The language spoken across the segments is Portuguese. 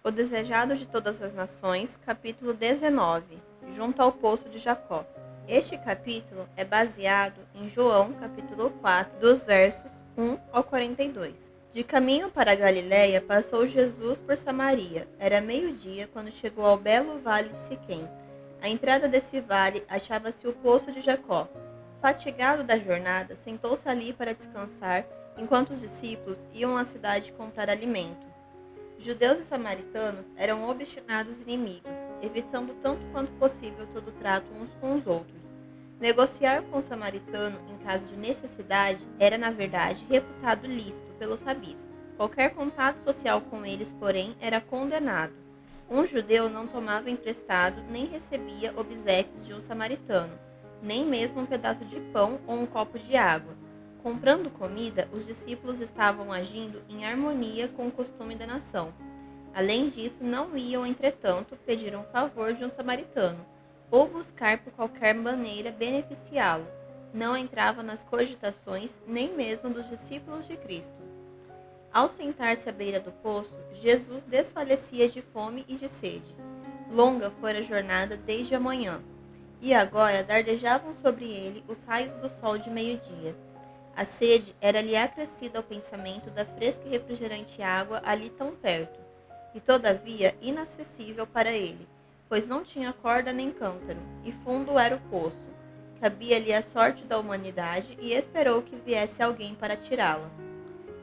O Desejado de Todas as Nações, capítulo 19, junto ao Poço de Jacó. Este capítulo é baseado em João, capítulo 4, dos versos 1 ao 42. De caminho para a Galiléia, passou Jesus por Samaria. Era meio-dia quando chegou ao belo vale de Siquém. À entrada desse vale achava-se o Poço de Jacó. Fatigado da jornada, sentou-se ali para descansar, enquanto os discípulos iam à cidade comprar alimento. Judeus e samaritanos eram obstinados inimigos, evitando tanto quanto possível todo trato uns com os outros. Negociar com o samaritano em caso de necessidade era, na verdade, reputado lícito pelos rabis. Qualquer contato social com eles, porém, era condenado. Um judeu não tomava emprestado nem recebia obséquios de um samaritano, nem mesmo um pedaço de pão ou um copo de água. Comprando comida, os discípulos estavam agindo em harmonia com o costume da nação. Além disso, não iam, entretanto, pedir um favor de um samaritano, ou buscar por qualquer maneira beneficiá-lo. Não entrava nas cogitações nem mesmo dos discípulos de Cristo. Ao sentar-se à beira do poço, Jesus desfalecia de fome e de sede. Longa fora a jornada desde a manhã, e agora dardejavam sobre ele os raios do sol de meio-dia. A sede era-lhe acrescida ao pensamento da fresca e refrigerante água ali tão perto, e todavia inacessível para ele, pois não tinha corda nem cântaro, e fundo era o poço. Cabia-lhe a sorte da humanidade e esperou que viesse alguém para tirá-la.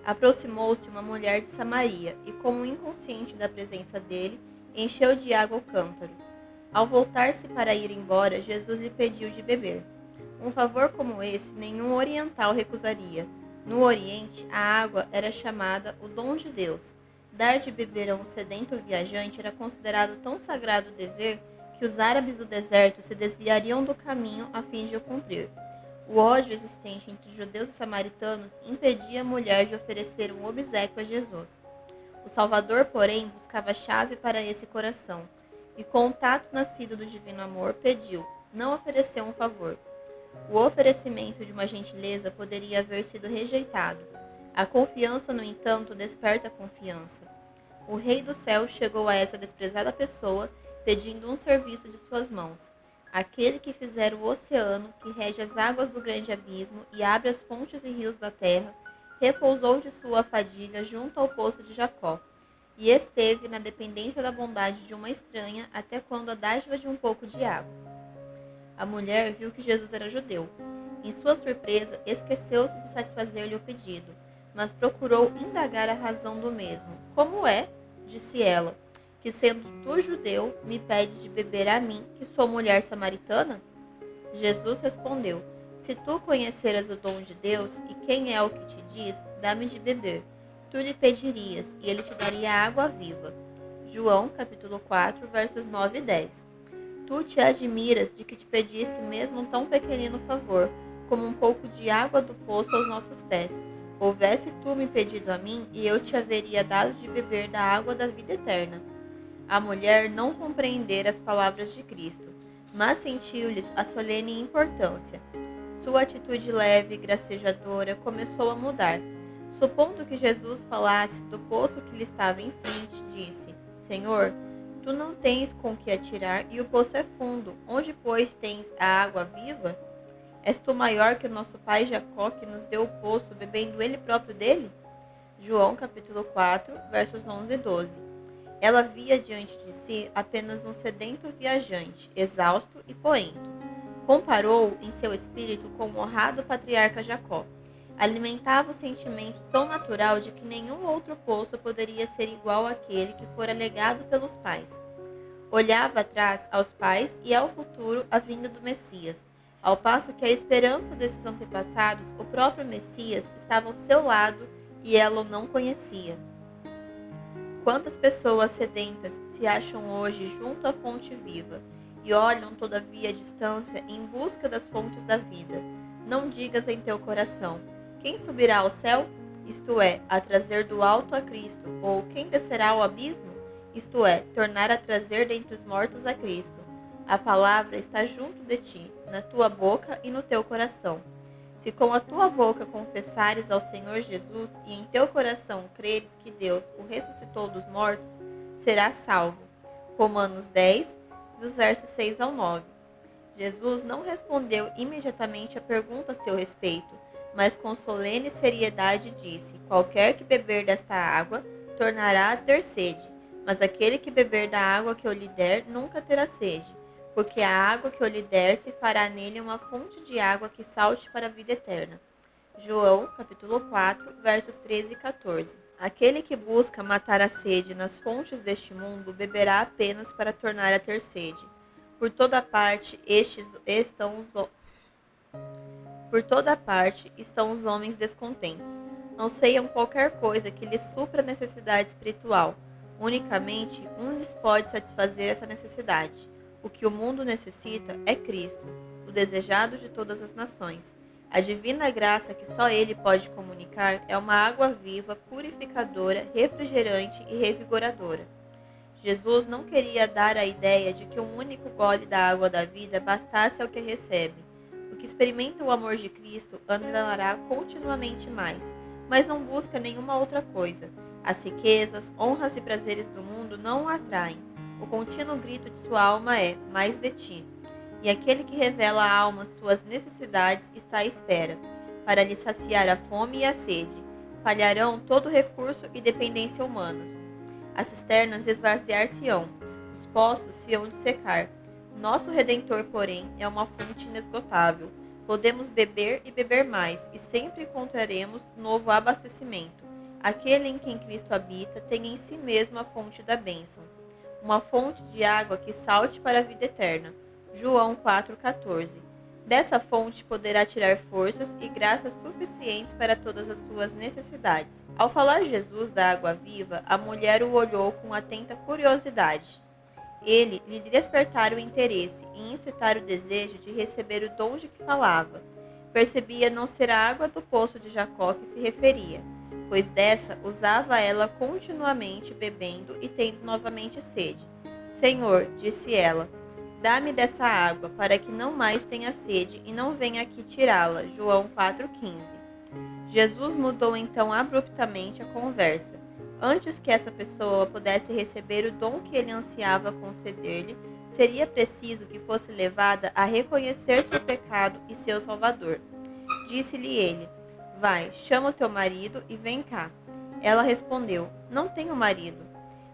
Aproximou-se uma mulher de Samaria e, como inconsciente da presença dele, encheu de água o cântaro. Ao voltar-se para ir embora, Jesus lhe pediu de beber. Um favor como esse nenhum oriental recusaria. No Oriente, a água era chamada o dom de Deus. Dar de beber a um sedento viajante era considerado tão sagrado dever que os árabes do deserto se desviariam do caminho a fim de o cumprir. O ódio existente entre judeus e samaritanos impedia a mulher de oferecer um obséquio a Jesus. O Salvador, porém, buscava a chave para esse coração, e com o tato nascido do divino amor, pediu, não ofereceu um favor. O oferecimento de uma gentileza poderia haver sido rejeitado. A confiança, no entanto, desperta confiança. O Rei do Céu chegou a essa desprezada pessoa, pedindo um serviço de suas mãos. Aquele que fizer o oceano, que rege as águas do grande abismo e abre as fontes e rios da terra, repousou de sua fadiga junto ao poço de Jacó, e esteve na dependência da bondade de uma estranha até quando a dádiva de um pouco de água. A mulher viu que Jesus era judeu. Em sua surpresa, esqueceu-se de satisfazer-lhe o pedido, mas procurou indagar a razão do mesmo. Como é, disse ela, que sendo tu judeu, me pedes de beber a mim, que sou mulher samaritana? Jesus respondeu, se tu conheceras o dom de Deus e quem é o que te diz, dá-me de beber. Tu lhe pedirias, e ele te daria água viva. João, capítulo 4, versos 9 e 10. Tu te admiras de que te pedisse mesmo um tão pequenino favor, como um pouco de água do poço aos nossos pés. Houvesse tu me pedido a mim, e eu te haveria dado de beber da água da vida eterna. A mulher não compreendera as palavras de Cristo, mas sentiu-lhes a solene importância. Sua atitude leve e gracejadora começou a mudar. Supondo que Jesus falasse do poço que lhe estava em frente, disse, Senhor, tu não tens com que atirar e o poço é fundo. Onde, pois, tens a água viva? És tu maior que o nosso pai Jacó, que nos deu o poço, bebendo ele próprio dele? João, capítulo 4, versos 11 e 12. Ela via diante de si apenas um sedento viajante, exausto e poento. Comparou em seu espírito com o honrado patriarca Jacó. Alimentava o sentimento tão natural de que nenhum outro poço poderia ser igual àquele que fora legado pelos pais. Olhava atrás aos pais e ao futuro a vinda do Messias, ao passo que a esperança desses antepassados, o próprio Messias, estava ao seu lado e ela o não conhecia. Quantas pessoas sedentas se acham hoje junto à fonte viva e olham todavia à distância em busca das fontes da vida? Não digas em teu coração, quem subirá ao céu? Isto é, a trazer do alto a Cristo, ou quem descerá ao abismo? Isto é, tornar a trazer dentre os mortos a Cristo. A palavra está junto de ti, na tua boca e no teu coração. Se com a tua boca confessares ao Senhor Jesus e em teu coração creres que Deus o ressuscitou dos mortos, será salvo. Romanos 10, dos versos 6 ao 9. Jesus não respondeu imediatamente a pergunta a seu respeito, mas com solene seriedade disse: qualquer que beber desta água tornará a ter sede, mas aquele que beber da água que eu lhe der nunca terá sede, porque a água que eu lhe der se fará nele uma fonte de água que salte para a vida eterna. João, capítulo 4, versos 13 e 14. Aquele que busca matar a sede nas fontes deste mundo beberá apenas para tornar a ter sede. Por toda parte estão os homens descontentes. Anseiam qualquer coisa que lhes supra a necessidade espiritual. Unicamente um lhes pode satisfazer essa necessidade. O que o mundo necessita é Cristo, o desejado de todas as nações. A divina graça que só Ele pode comunicar é uma água viva, purificadora, refrigerante e revigoradora. Jesus não queria dar a ideia de que um único gole da água da vida bastasse ao que recebe. O que experimenta o amor de Cristo anelará continuamente mais, mas não busca nenhuma outra coisa. As riquezas, honras e prazeres do mundo não o atraem. O contínuo grito de sua alma é: mais de ti. E aquele que revela à alma suas necessidades está à espera, para lhe saciar a fome e a sede. Falharão todo recurso e dependência humanos. As cisternas esvaziar-se-ão, os poços se hão de secar. Nosso Redentor, porém, é uma fonte inesgotável. Podemos beber e beber mais, e sempre encontraremos novo abastecimento. Aquele em quem Cristo habita tem em si mesmo a fonte da bênção, uma fonte de água que salte para a vida eterna. João 4,14. Dessa fonte poderá tirar forças e graças suficientes para todas as suas necessidades. Ao falar Jesus da água viva, a mulher o olhou com atenta curiosidade. Ele lhe despertara o interesse e incitar o desejo de receber o dom de que falava. Percebia não ser a água do poço de Jacó que se referia, pois dessa usava ela continuamente bebendo e tendo novamente sede. Senhor, disse ela, dá-me dessa água, para que não mais tenha sede e não venha aqui tirá-la. João 4,15. Jesus mudou então abruptamente a conversa. Antes que essa pessoa pudesse receber o dom que ele ansiava conceder-lhe, seria preciso que fosse levada a reconhecer seu pecado e seu Salvador. Disse-lhe ele: vai, chama o teu marido e vem cá. Ela respondeu: não tenho marido.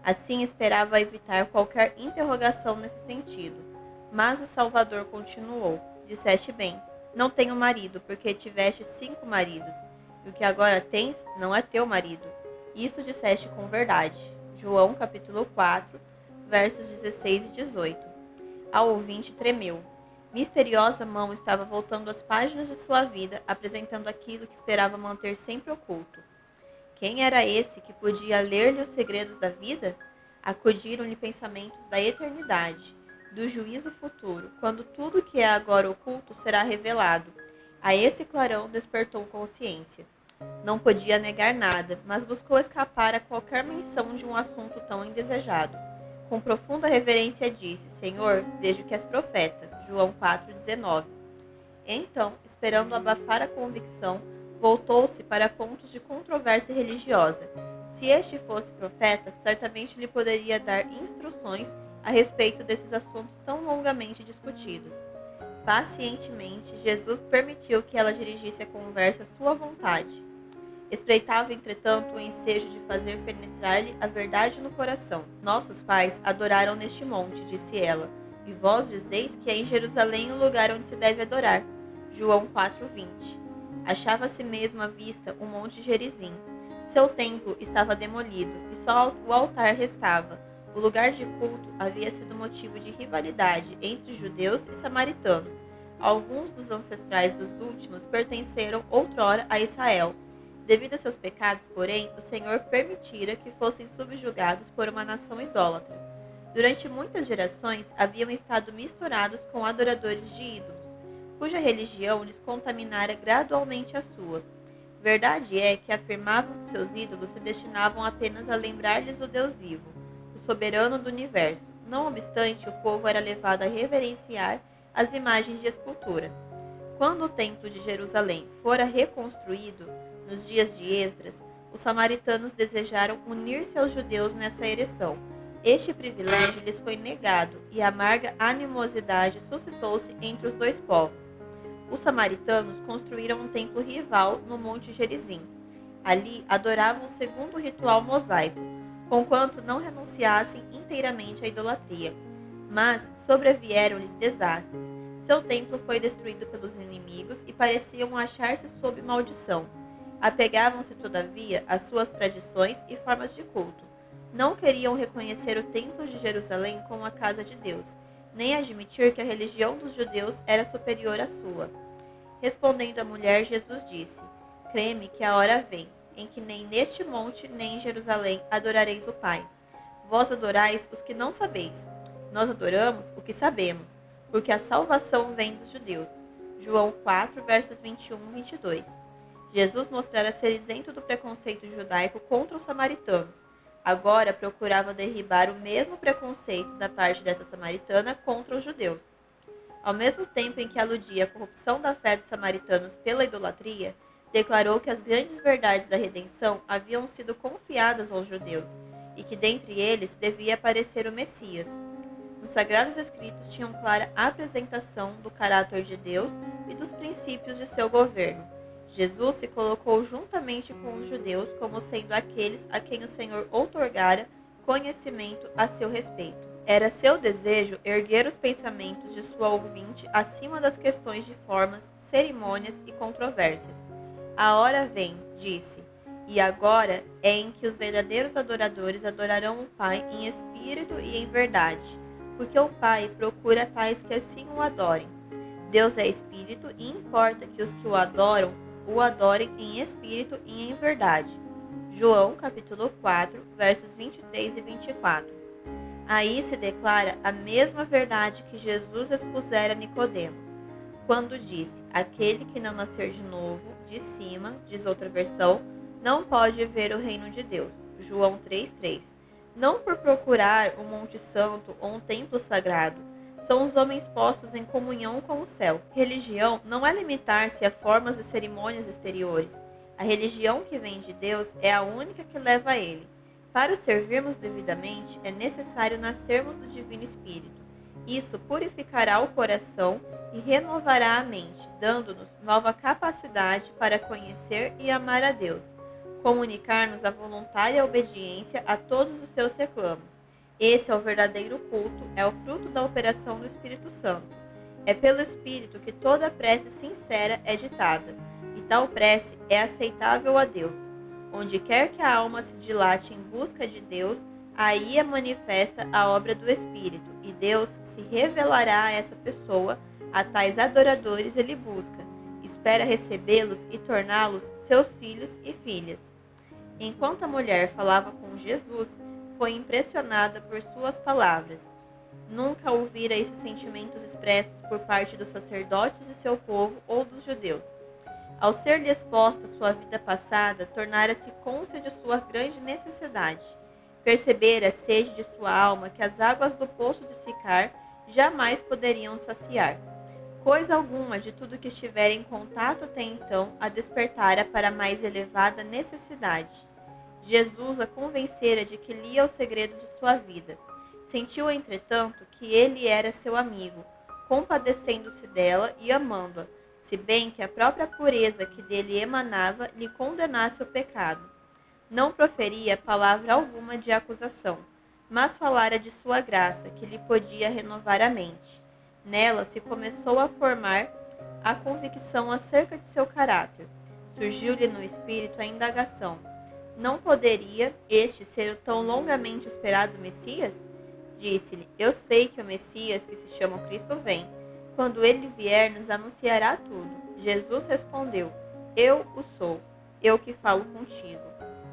Assim esperava evitar qualquer interrogação nesse sentido. Mas o Salvador continuou: disseste bem, não tenho marido, porque tiveste 5 maridos, e o que agora tens não é teu marido. Isso disseste com verdade. João capítulo 4, versos 16 e 18. A ouvinte tremeu. Misteriosa mão estava voltando as páginas de sua vida, apresentando aquilo que esperava manter sempre oculto. Quem era esse que podia ler-lhe os segredos da vida? Acudiram-lhe pensamentos da eternidade, do juízo futuro, quando tudo que é agora oculto será revelado. A esse clarão despertou consciência. Não podia negar nada, mas buscou escapar a qualquer menção de um assunto tão indesejado. Com profunda reverência disse: Senhor, vejo que és profeta. João 4,19. Então, esperando abafar a convicção, voltou-se para pontos de controvérsia religiosa. Se este fosse profeta, certamente lhe poderia dar instruções a respeito desses assuntos tão longamente discutidos. Pacientemente, Jesus permitiu que ela dirigisse a conversa à sua vontade. Espreitava, entretanto, o ensejo de fazer penetrar-lhe a verdade no coração. Nossos pais adoraram neste monte, disse ela, e vós dizeis que é em Jerusalém o lugar onde se deve adorar. João 4,20. Achava-se mesmo à vista o monte Gerizim. Seu templo estava demolido, e só o altar restava. O lugar de culto havia sido motivo de rivalidade entre judeus e samaritanos. Alguns dos ancestrais dos últimos pertenceram outrora a Israel. Devido a seus pecados, porém, o Senhor permitira que fossem subjugados por uma nação idólatra. Durante muitas gerações, haviam estado misturados com adoradores de ídolos, cuja religião lhes contaminara gradualmente a sua. Verdade é que afirmavam que seus ídolos se destinavam apenas a lembrar-lhes o Deus vivo, o soberano do universo. Não obstante, o povo era levado a reverenciar as imagens de escultura. Quando o templo de Jerusalém fora reconstruído, nos dias de Esdras, os samaritanos desejaram unir-se aos judeus nessa ereção. Este privilégio lhes foi negado e amarga animosidade suscitou-se entre os dois povos. Os samaritanos construíram um templo rival no Monte Gerizim. Ali adoravam o segundo ritual mosaico, conquanto não renunciassem inteiramente à idolatria. Mas sobrevieram-lhes desastres. Seu templo foi destruído pelos inimigos e pareciam achar-se sob maldição. Apegavam-se, todavia, às suas tradições e formas de culto. Não queriam reconhecer o templo de Jerusalém como a casa de Deus, nem admitir que a religião dos judeus era superior à sua. Respondendo a mulher, Jesus disse: Crê-me que a hora vem, em que nem neste monte nem em Jerusalém adorareis o Pai. Vós adorais os que não sabeis. Nós adoramos o que sabemos, porque a salvação vem dos judeus. João 4, versos 21 e 22. Jesus mostrara ser isento do preconceito judaico contra os samaritanos. Agora procurava derribar o mesmo preconceito da parte dessa samaritana contra os judeus. Ao mesmo tempo em que aludia à corrupção da fé dos samaritanos pela idolatria, declarou que as grandes verdades da redenção haviam sido confiadas aos judeus e que dentre eles devia aparecer o Messias. Os Sagrados Escritos tinham clara apresentação do caráter de Deus e dos princípios de seu governo. Jesus se colocou juntamente com os judeus como sendo aqueles a quem o Senhor outorgara conhecimento a seu respeito. Era seu desejo erguer os pensamentos de sua ouvinte acima das questões de formas, cerimônias e controvérsias. A hora vem, disse, e agora é em que os verdadeiros adoradores adorarão o Pai em espírito e em verdade, porque o Pai procura tais que assim o adorem. Deus é espírito e importa que os que o adorem em espírito e em verdade. João capítulo 4, versos 23 e 24. Aí se declara a mesma verdade que Jesus expusera a Nicodemos, quando disse: aquele que não nascer de novo, de cima, diz outra versão, não pode ver o reino de Deus. João 3:3. Não por procurar um monte santo ou um templo sagrado, são os homens postos em comunhão com o céu. Religião não é limitar-se a formas e cerimônias exteriores. A religião que vem de Deus é a única que leva a ele. Para o servirmos devidamente, é necessário nascermos do Divino Espírito. Isso purificará o coração e renovará a mente, dando-nos nova capacidade para conhecer e amar a Deus, comunicar-nos a voluntária obediência a todos os seus reclamos. Esse é o verdadeiro culto, é o fruto da operação do Espírito Santo. É pelo Espírito que toda prece sincera é ditada, e tal prece é aceitável a Deus. Onde quer que a alma se dilate em busca de Deus, aí é manifesta a obra do Espírito, e Deus se revelará a essa pessoa, a tais adoradores ele busca, espera recebê-los e torná-los seus filhos e filhas. Enquanto a mulher falava com Jesus, foi impressionada por suas palavras. Nunca ouvira esses sentimentos expressos por parte dos sacerdotes de seu povo ou dos judeus. Ao ser-lhe exposta sua vida passada, tornara-se cônscia de sua grande necessidade. Percebera a sede de sua alma que as águas do poço de Sicar jamais poderiam saciar. Coisa alguma de tudo que estivera em contato até então a despertara para a mais elevada necessidade. Jesus a convencera de que lia os segredos de sua vida. Sentiu, entretanto, que ele era seu amigo, compadecendo-se dela e amando-a, se bem que a própria pureza que dele emanava lhe condenasse o pecado. Não proferia palavra alguma de acusação, mas falara de sua graça, que lhe podia renovar a mente. Nela se começou a formar a convicção acerca de seu caráter. Surgiu-lhe no espírito a indagação: não poderia este ser o tão longamente esperado Messias? Disse-lhe: eu sei que o Messias, que se chama Cristo, vem. Quando ele vier, nos anunciará tudo. Jesus respondeu: eu o sou, eu que falo contigo.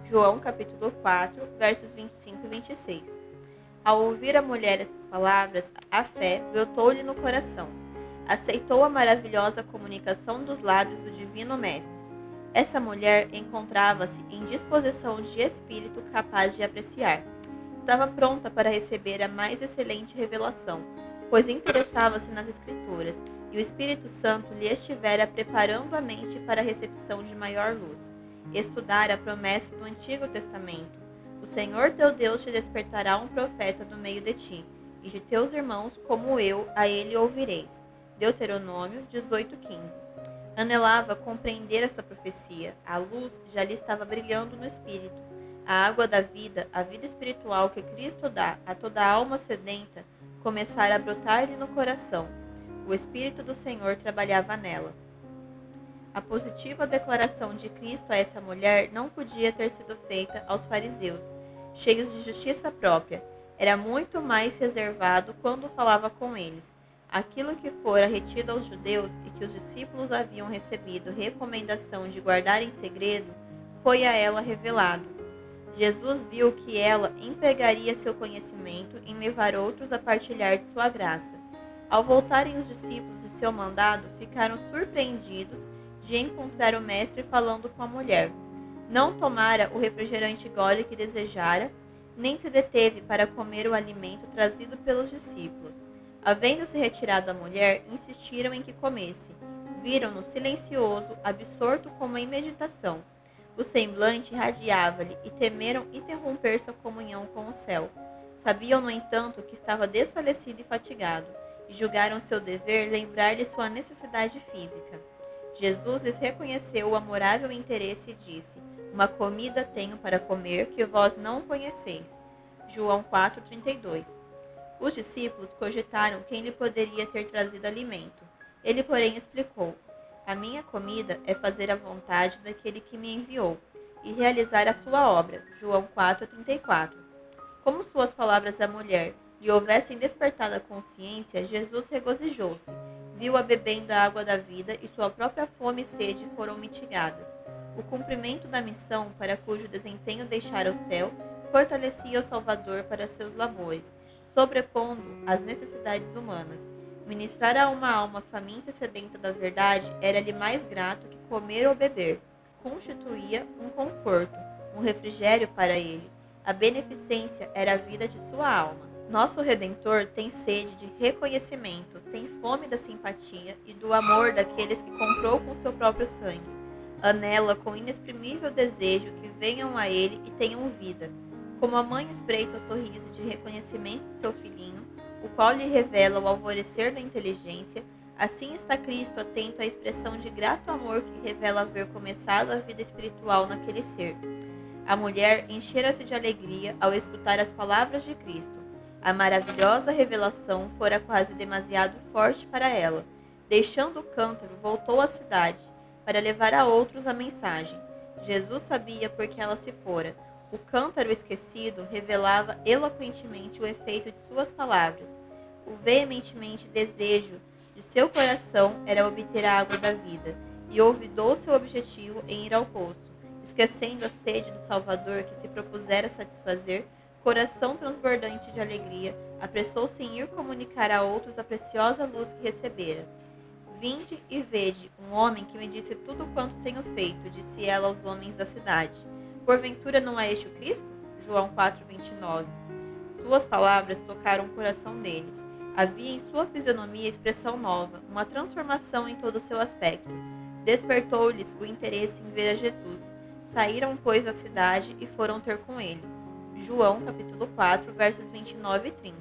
João capítulo 4, versos 25 e 26. Ao ouvir a mulher essas palavras, a fé brotou-lhe no coração. Aceitou a maravilhosa comunicação dos lábios do Divino Mestre. Essa mulher encontrava-se em disposição de espírito capaz de apreciar. Estava pronta para receber a mais excelente revelação, pois interessava-se nas Escrituras, e o Espírito Santo lhe estivera preparando a mente para a recepção de maior luz. Estudara a promessa do Antigo Testamento, O Senhor teu Deus te despertará um profeta do meio de ti, e de teus irmãos, como eu, a ele ouvireis. Deuteronômio 18:15. Anelava compreender essa profecia. A luz já lhe estava brilhando no espírito. A água da vida, a vida espiritual que Cristo dá a toda alma sedenta, começara a brotar-lhe no coração. O Espírito do Senhor trabalhava nela. A positiva declaração de Cristo a essa mulher não podia ter sido feita aos fariseus, cheios de justiça própria. Era muito mais reservado quando falava com eles. Aquilo que fora retido aos judeus e que os discípulos haviam recebido recomendação de guardar em segredo, foi a ela revelado. Jesus viu que ela empregaria seu conhecimento em levar outros a partilhar de sua graça. Ao voltarem os discípulos de seu mandado, ficaram surpreendidos de encontrar o mestre falando com a mulher. Não tomara o refrigerante gole que desejara, nem se deteve para comer o alimento trazido pelos discípulos. Havendo-se retirado a mulher, insistiram em que comesse. Viram-no silencioso, absorto como em meditação. O semblante irradiava-lhe e temeram interromper sua comunhão com o céu. Sabiam, no entanto, que estava desfalecido e fatigado, e julgaram seu dever lembrar-lhe sua necessidade física. Jesus lhes reconheceu o amorável interesse e disse: Uma comida tenho para comer que vós não conheceis. João 4,32. Os discípulos cogitaram quem lhe poderia ter trazido alimento. Ele, porém, explicou: A minha comida é fazer a vontade daquele que me enviou e realizar a sua obra. João 4,34. Como suas palavras à mulher lhe houvessem despertado a consciência, Jesus regozijou-se. Viu-a bebendo a água da vida e sua própria fome e sede foram mitigadas. O cumprimento da missão para cujo desempenho deixara o céu fortalecia o Salvador para seus labores, sobrepondo as necessidades humanas. Ministrar a uma alma faminta e sedenta da verdade era-lhe mais grato que comer ou beber. Constituía um conforto, um refrigério para ele. A beneficência era a vida de sua alma. Nosso Redentor tem sede de reconhecimento, tem fome da simpatia e do amor daqueles que comprou com seu próprio sangue. Anela com inexprimível desejo que venham a ele e tenham vida. Como a mãe espreita o sorriso de reconhecimento de seu filhinho, o qual lhe revela o alvorecer da inteligência, assim está Cristo atento à expressão de grato amor que revela haver começado a vida espiritual naquele ser. A mulher enchera-se de alegria ao escutar as palavras de Cristo. A maravilhosa revelação fora quase demasiado forte para ela. Deixando o cântaro, voltou à cidade, para levar a outros a mensagem. Jesus sabia por que ela se fora. O cântaro esquecido revelava eloquentemente o efeito de suas palavras. O veementemente desejo de seu coração era obter a água da vida, e olvidou seu objetivo em ir ao poço. Esquecendo a sede do Salvador que se propusera satisfazer, coração transbordante de alegria, apressou-se em ir comunicar a outros a preciosa luz que recebera. Vinde e vede um homem que me disse tudo quanto tenho feito, disse ela aos homens da cidade. Porventura não é este o Cristo? João 4,29. Suas palavras tocaram o coração deles. Havia em sua fisionomia expressão nova, uma transformação em todo o seu aspecto. Despertou-lhes o interesse em ver a Jesus. Saíram, pois, da cidade e foram ter com ele. João, capítulo 4, versos 29 e 30.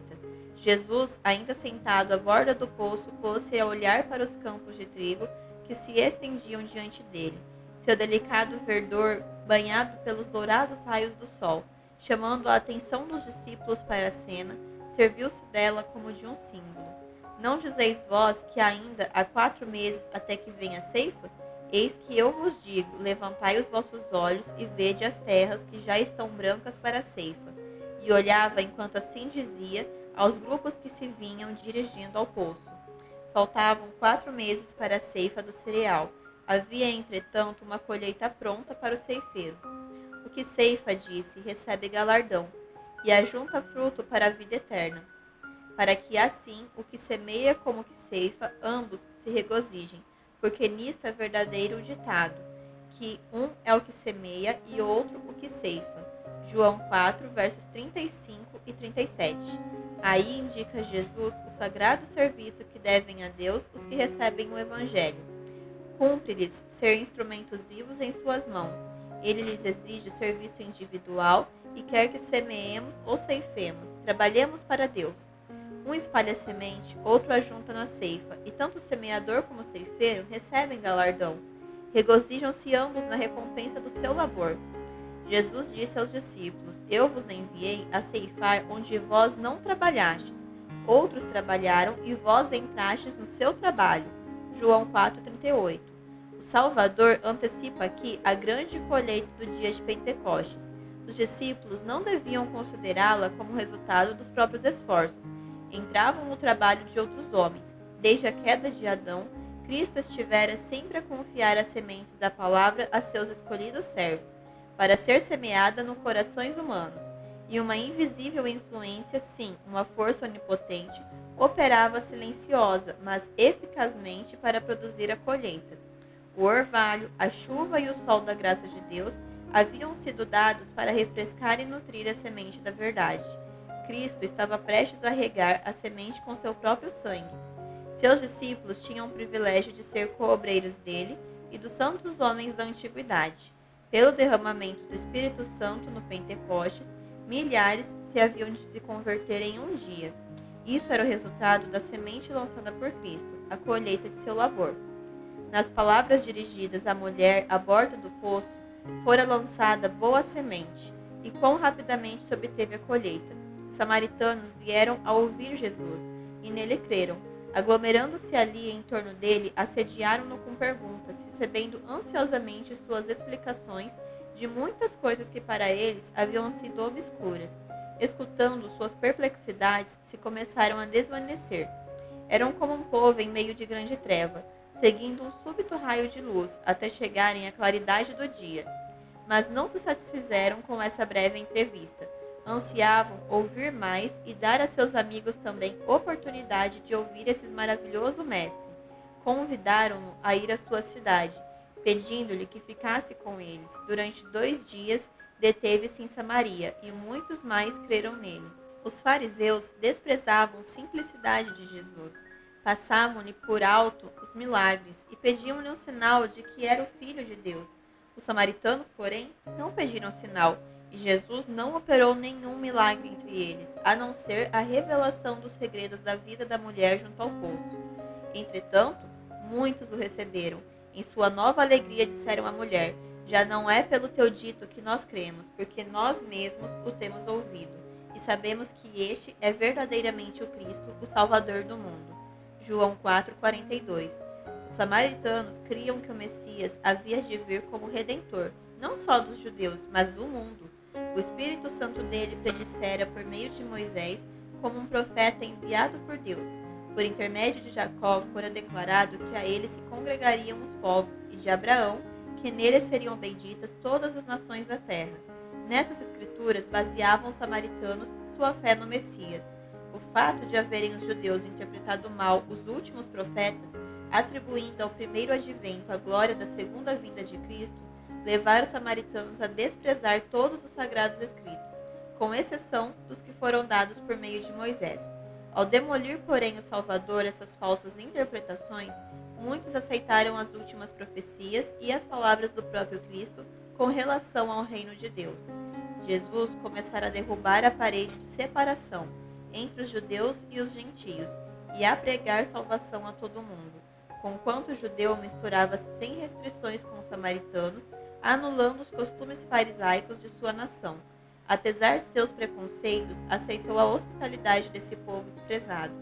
Jesus, ainda sentado à borda do poço, pôs-se a olhar para os campos de trigo que se estendiam diante dele, seu delicado verdor banhado pelos dourados raios do sol. Chamando a atenção dos discípulos para a cena, serviu-se dela como de um símbolo. Não dizeis vós que ainda há 4 meses até que venha a ceifa? Eis que eu vos digo, levantai os vossos olhos e vede as terras que já estão brancas para a ceifa. E olhava, enquanto assim dizia, aos grupos que se vinham dirigindo ao poço. Faltavam 4 meses para a ceifa do cereal. Havia, entretanto, uma colheita pronta para o ceifeiro. O que ceifa, disse, recebe galardão, e ajunta fruto para a vida eterna, para que assim o que semeia como o que ceifa, ambos se regozijem. Porque nisto é verdadeiro o ditado, que um é o que semeia e outro o que ceifa. João 4, versos 35 e 37. Aí indica Jesus o sagrado serviço que devem a Deus os que recebem o Evangelho. Cumpre-lhes ser instrumentos vivos em suas mãos. Ele lhes exige o serviço individual e quer que semeemos ou ceifemos, trabalhemos para Deus. Um espalha a semente, outro ajunta na ceifa, e tanto o semeador como o ceifeiro recebem galardão. Regozijam-se ambos na recompensa do seu labor. Jesus disse aos discípulos: Eu vos enviei a ceifar onde vós não trabalhastes. Outros trabalharam e vós entrastes no seu trabalho. João 4,38. O Salvador antecipa aqui a grande colheita do dia de Pentecostes. Os discípulos não deviam considerá-la como resultado dos próprios esforços. Entravam no trabalho de outros homens. Desde a queda de Adão, Cristo estivera sempre a confiar as sementes da palavra a seus escolhidos servos, para ser semeada nos corações humanos. E uma invisível influência, sim, uma força onipotente, operava silenciosa, mas eficazmente para produzir a colheita. O orvalho, a chuva e o sol da graça de Deus haviam sido dados para refrescar e nutrir a semente da verdade. Cristo estava prestes a regar a semente com seu próprio sangue. Seus discípulos tinham o privilégio de ser co-obreiros dele e dos santos homens da antiguidade. Pelo derramamento do Espírito Santo no Pentecostes, milhares se haviam de se converter em um dia. Isso era o resultado da semente lançada por Cristo, a colheita de seu labor. Nas palavras dirigidas à mulher à borda do poço, fora lançada boa semente, e quão rapidamente se obteve a colheita. Os samaritanos vieram a ouvir Jesus, e nele creram. Aglomerando-se ali em torno dele, assediaram-no com perguntas, recebendo ansiosamente suas explicações de muitas coisas que para eles haviam sido obscuras. Escutando suas perplexidades, se começaram a desvanecer. Eram como um povo em meio de grande treva, seguindo um súbito raio de luz, até chegarem à claridade do dia. Mas não se satisfizeram com essa breve entrevista. Ansiavam ouvir mais e dar a seus amigos também oportunidade de ouvir esse maravilhoso mestre. Convidaram-no a ir à sua cidade, pedindo-lhe que ficasse com eles. Durante 2 dias, deteve-se em Samaria, e muitos mais creram nele. Os fariseus desprezavam a simplicidade de Jesus. Passavam-lhe por alto os milagres e pediam-lhe um sinal de que era o Filho de Deus. Os samaritanos, porém, não pediram sinal, e Jesus não operou nenhum milagre entre eles, a não ser a revelação dos segredos da vida da mulher junto ao poço. Entretanto, muitos o receberam. Em sua nova alegria disseram à mulher: Já não é pelo teu dito que nós cremos, porque nós mesmos o temos ouvido, e sabemos que este é verdadeiramente o Cristo, o Salvador do mundo. João 4,42. Os samaritanos criam que o Messias havia de vir como Redentor, não só dos judeus, mas do mundo. O Espírito Santo dele predissera por meio de Moisés como um profeta enviado por Deus. Por intermédio de Jacó fora declarado que a ele se congregariam os povos, e de Abraão, que nele seriam benditas todas as nações da terra. Nessas escrituras baseavam os samaritanos sua fé no Messias. O fato de haverem os judeus interpretado mal os últimos profetas, atribuindo ao primeiro advento a glória da segunda vinda de Cristo, levaram os samaritanos a desprezar todos os sagrados escritos, com exceção dos que foram dados por meio de Moisés. Ao demolir, porém, o Salvador essas falsas interpretações, muitos aceitaram as últimas profecias e as palavras do próprio Cristo com relação ao reino de Deus. Jesus começara a derrubar a parede de separação entre os judeus e os gentios, e a pregar salvação a todo mundo. Conquanto o judeu misturava-se sem restrições com os samaritanos, anulando os costumes farisaicos de sua nação. Apesar de seus preconceitos, aceitou a hospitalidade desse povo desprezado.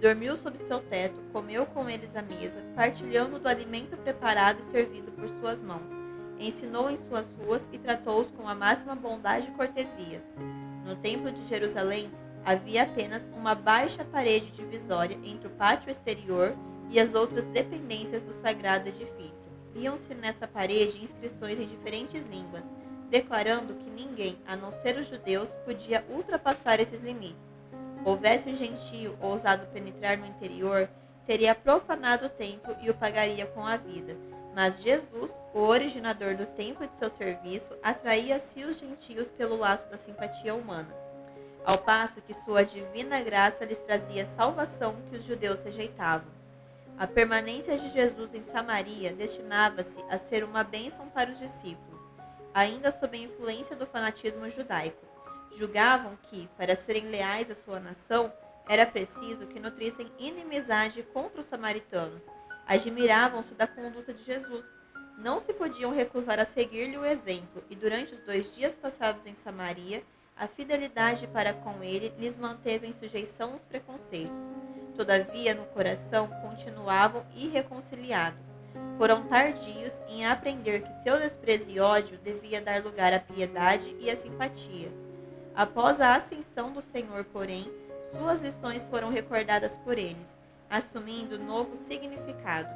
Dormiu sob seu teto, comeu com eles à mesa, partilhando do alimento preparado e servido por suas mãos. Ensinou em suas ruas e tratou-os com a máxima bondade e cortesia. No templo de Jerusalém havia apenas uma baixa parede divisória entre o pátio exterior e as outras dependências do sagrado edifício. Viam-se nessa parede inscrições em diferentes línguas, declarando que ninguém, a não ser os judeus, podia ultrapassar esses limites. Houvesse um gentio ousado penetrar no interior, teria profanado o templo e o pagaria com a vida. Mas Jesus, o originador do templo e de seu serviço, atraía a si os gentios pelo laço da simpatia humana, ao passo que sua divina graça lhes trazia salvação que os judeus rejeitavam. A permanência de Jesus em Samaria destinava-se a ser uma bênção para os discípulos, ainda sob a influência do fanatismo judaico. Julgavam que, para serem leais à sua nação, era preciso que nutrissem inimizade contra os samaritanos. Admiravam-se da conduta de Jesus. Não se podiam recusar a seguir-lhe o exemplo, e durante os 2 dias passados em Samaria, a fidelidade para com ele lhes manteve em sujeição os preconceitos. Todavia, no coração, continuavam irreconciliados. Foram tardios em aprender que seu desprezo e ódio devia dar lugar à piedade e à simpatia. Após a ascensão do Senhor, porém, suas lições foram recordadas por eles, assumindo novo significado.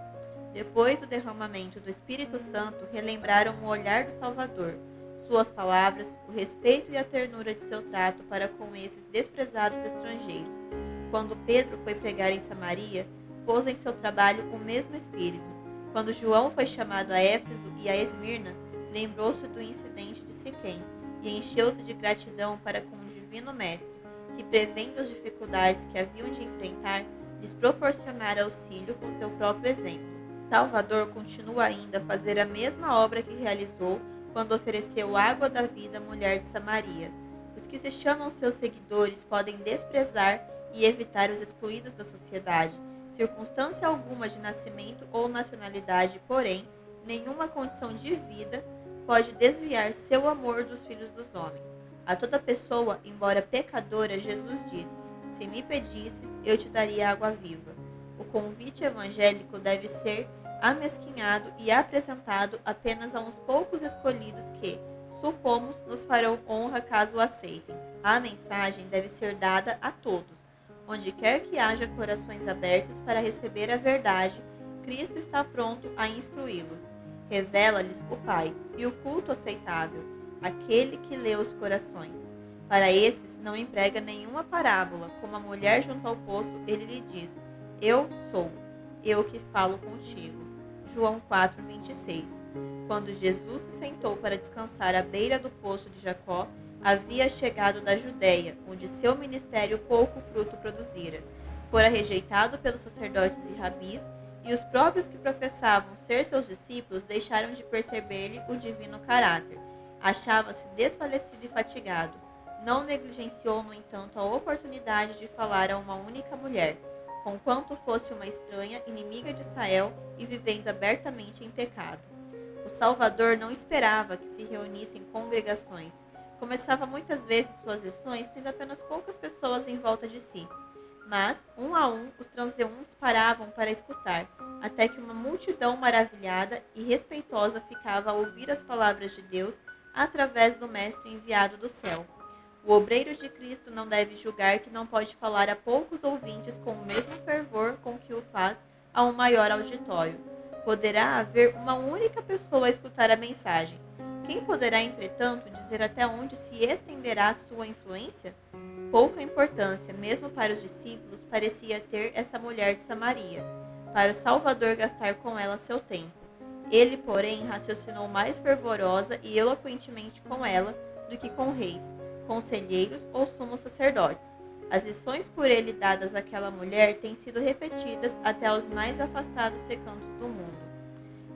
Depois do derramamento do Espírito Santo, relembraram o olhar do Salvador, suas palavras, o respeito e a ternura de seu trato para com esses desprezados estrangeiros. Quando Pedro foi pregar em Samaria, pôs em seu trabalho o mesmo espírito. Quando João foi chamado a Éfeso e a Esmirna, lembrou-se do incidente de Siquém e encheu-se de gratidão para com o divino mestre, que, prevendo as dificuldades que haviam de enfrentar, lhes proporcionara auxílio com seu próprio exemplo. Salvador continua ainda a fazer a mesma obra que realizou quando ofereceu água da vida à mulher de Samaria. Os que se chamam seus seguidores podem desprezar e evitar os excluídos da sociedade. Circunstância alguma de nascimento ou nacionalidade, porém, nenhuma condição de vida pode desviar seu amor dos filhos dos homens. A toda pessoa, embora pecadora, Jesus diz: se me pedisses, eu te daria água viva. O convite evangélico deve ser amesquinhado e apresentado apenas a uns poucos escolhidos que, supomos, nos farão honra caso o aceitem. A mensagem deve ser dada a todos. Onde quer que haja corações abertos para receber a verdade, Cristo está pronto a instruí-los. Revela-lhes o Pai e o culto aceitável, aquele que lê os corações. Para esses não emprega nenhuma parábola, como a mulher junto ao poço, ele lhe diz: eu sou, eu que falo contigo. João 4:26. Quando Jesus se sentou para descansar à beira do poço de Jacó, havia chegado da Judéia, onde seu ministério pouco fruto produzira. Fora rejeitado pelos sacerdotes e rabis, e os próprios que professavam ser seus discípulos deixaram de perceber-lhe o divino caráter. Achava-se desfalecido e fatigado. Não negligenciou, no entanto, a oportunidade de falar a uma única mulher, conquanto fosse uma estranha, inimiga de Israel e vivendo abertamente em pecado. O Salvador não esperava que se reunissem congregações. Começava muitas vezes suas lições tendo apenas poucas pessoas em volta de si. Mas, um a um, os transeuntes paravam para escutar, até que uma multidão maravilhada e respeitosa ficava a ouvir as palavras de Deus através do Mestre enviado do céu. O obreiro de Cristo não deve julgar que não pode falar a poucos ouvintes com o mesmo fervor com que o faz a um maior auditório. Poderá haver uma única pessoa a escutar a mensagem. Quem poderá, entretanto, dizer até onde se estenderá a sua influência? Pouca importância, mesmo para os discípulos, parecia ter essa mulher de Samaria, para o Salvador gastar com ela seu tempo. Ele, porém, raciocinou mais fervorosa e eloquentemente com ela do que com reis, conselheiros ou sumos sacerdotes. As lições por ele dadas àquela mulher têm sido repetidas até aos mais afastados recantos do mundo.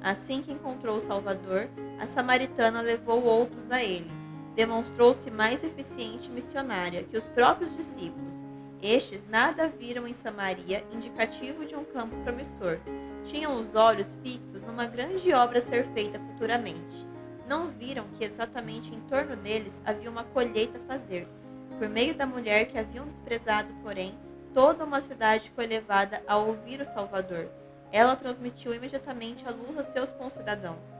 Assim que encontrou o Salvador, a samaritana levou outros a ele. Demonstrou-se mais eficiente missionária que os próprios discípulos. Estes nada viram em Samaria, indicativo de um campo promissor. Tinham os olhos fixos numa grande obra a ser feita futuramente. Não viram que exatamente em torno deles havia uma colheita a fazer. Por meio da mulher que haviam desprezado, porém, toda uma cidade foi levada a ouvir o Salvador. Ela transmitiu imediatamente a luz a seus concidadãos.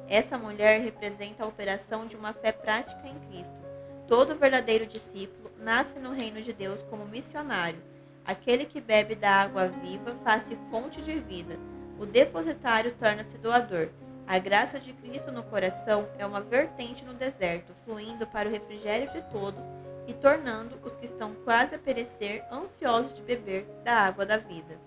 Essa mulher representa a operação de uma fé prática em Cristo. Todo verdadeiro discípulo nasce no reino de Deus como missionário. Aquele que bebe da água viva faz-se fonte de vida. O depositário torna-se doador. A graça de Cristo no coração é uma vertente no deserto, fluindo para o refrigério de todos e tornando os que estão quase a perecer ansiosos de beber da água da vida.